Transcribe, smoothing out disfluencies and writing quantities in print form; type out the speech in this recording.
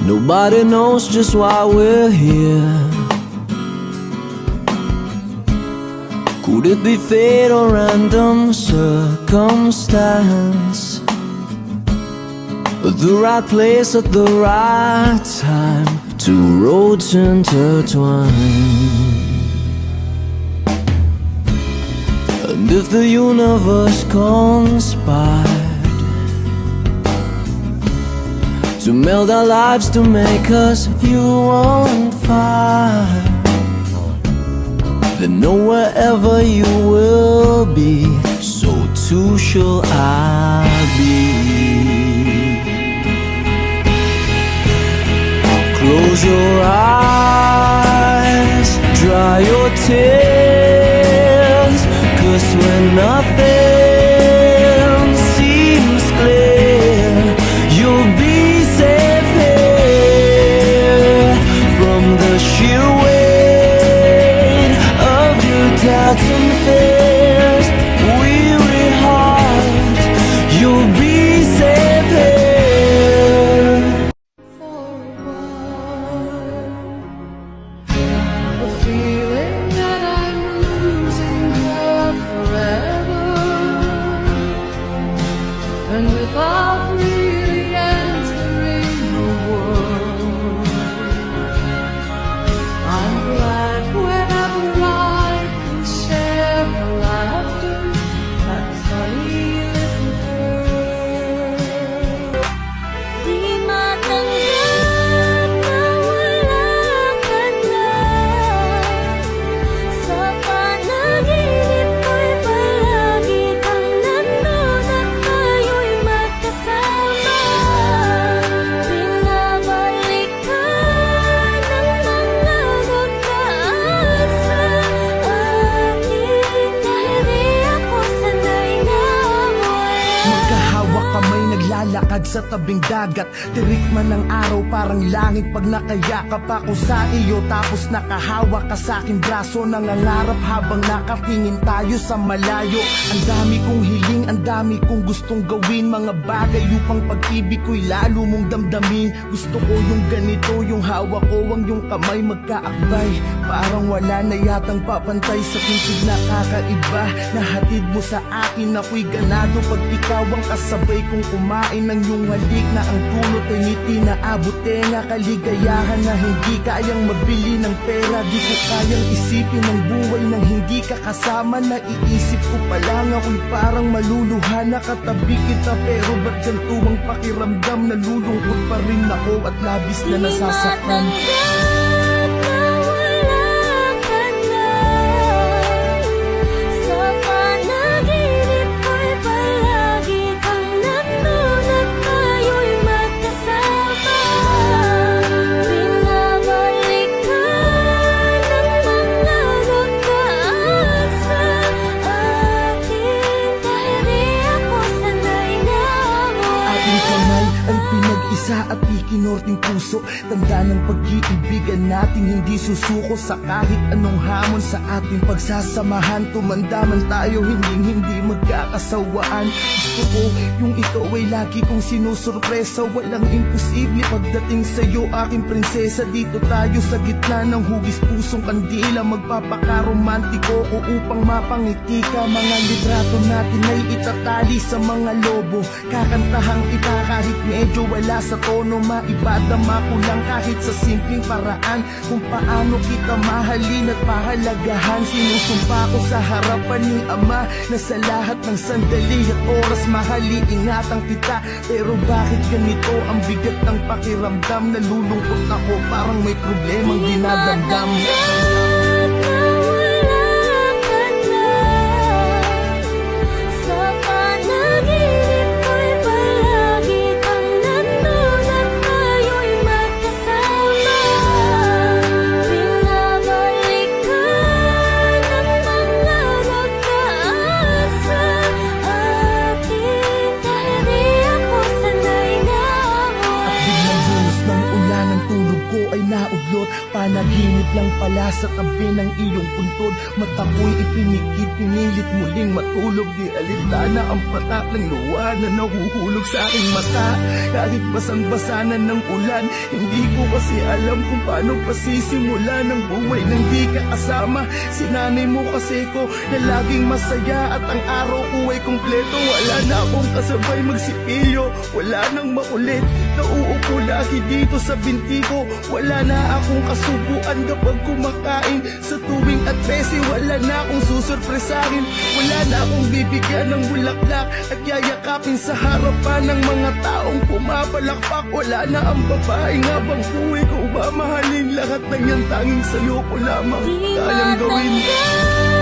Nobody knows just why we're here. Could it be fate or random circumstance? The right place at the right time, two roads intertwine. And if the universe conspired to meld our lives to make us fuel and fire, then know wherever you will be, so too shall I be. Close your eyes, dry your tears, 'cause when nothing seems clear, you'll be safe here from the sheer weight of your doubts and fears. Weary heart, you'll be safe here. The feeling that I'm losing her forever, and without really entering the world, I'm glad whenever I can share her laughter, that funny little girl. Di matanggap na wala ka na. Sa panaginip ko'y palagi kang nandun at tayo'y magkasama. Pinabalik ka ng mga nagdaan sa akin, dahil di ako sanay na wala. Magkahawak kamay naglalakad sa tabing dagat. Tirik man ng araw parang langit pag nakayakap ako sa iyo. Tapos nakahawak ka sa aking braso, nangangarap habang nakatingin tayo sa malayo. Ang dami kong hiling, ang dami kong gustong gawin, mga bagay upang pag-ibig ko'y lalo mong damdamin. Gusto ko yung ganito, yung hawak ko ang yung kamay magkaakbay. Parang wala na yatang papantay sa pintig na kakaiba. Nahatid mo sa akin, ako'y ganado pag ikaw ang kasabay kong kumain ng iyong halik, na ang dulot ay ngiti na abot tenga. Kaligayahan na hindi kayang magbili ng pera. Di ko kayang isipin ang buhay nang hindi ka kasama. Naiisip ko pa lang ako'y parang maluluha. Nakatabi kita pero ba't ganito ang pakiramdam? Nalulungkot pa rin ako at labis na nasasaktan. Matanggap na wala ka na. Sa panaginip ko'y palagi kang nandun at tayo'y magkasama. Pinabalik ka ng mga nagdaan sa akin, dahil di ako sanay na Ating kamay ay pinag-isa at ikinorting puso. Tanda ng pag-iibigan natin hindi susuko sa kahit anong hamon sa ating pagsasamahan. Tumanda man tayo, hindi magkakasawaan. Gusto ko yung ikaw ay lagi kong sinusurpresa. Walang imposible pagdating sa'yo, aking prinsesa. Dito tayo sa gitna ng hugis pusong kandila. Magpapakaromantiko ko upang mapangiti ka. Mga litrato natin ay itatali sa mga lobo. Kakantahang kita kahit medyo wala sa tono. Maibadama ko lang kahit sa simpleng paraan kung paano kita mahalin at pahalagahan. Sinusumpa ko sa harapan ni Ama na sa lahat ng sandali at oras mahali-ingatan kita. Pero bakit ganito ang bigat ng pakiramdam? Nalulungkot ako, parang may problemang dinadamdam. Matanggap na wala ka na. Sa panaginip ko'y palagi kang nandun at tayo'y magkasama. Pinabalik ka ng mga nagdaan sa akin, dahil di ako sanay na Biglang bulos ng ulan, ang tulog ko ay naudlot. balot. Panaginip lang pala sa tabi ng iyong puntod. Mata ko'y ipinikit, pinilit muling matulog. Di alintana ang patak ng luha na nahuhulog sa aking mata. Kahit basang-basa na ng ulan, hindi ko kasi alam kung paano pasisimula ng buhay nang di ka kasama. Sinanay mo kasi ko na laging masaya at ang araw ko ay kumpleto. Wala na akong kasabay magsipilyo, wala nang makulit. Nauupo lagi dito sa binti ko. Wala na akong kasubuan kapag kumakain. Sa tuwing at 13, wala na akong susurpresahin. Wala na akong bibigyan ng bulaklak at yayakapin sa harapan ng mga taong pumapalakpak. Wala na ang babaeng habang buhay ko mamahalin. Lahat ng yan tanging sa'yo ko lamang Di kayang gawin. matanggal